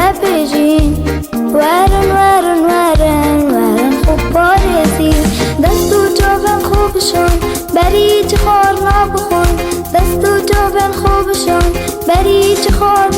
نپیچین ورن ورن ورن ورن خوب بارزی دست و جوبن خوبشون بری چه خار نبخون دست و جوبن خوبشون بری چه خار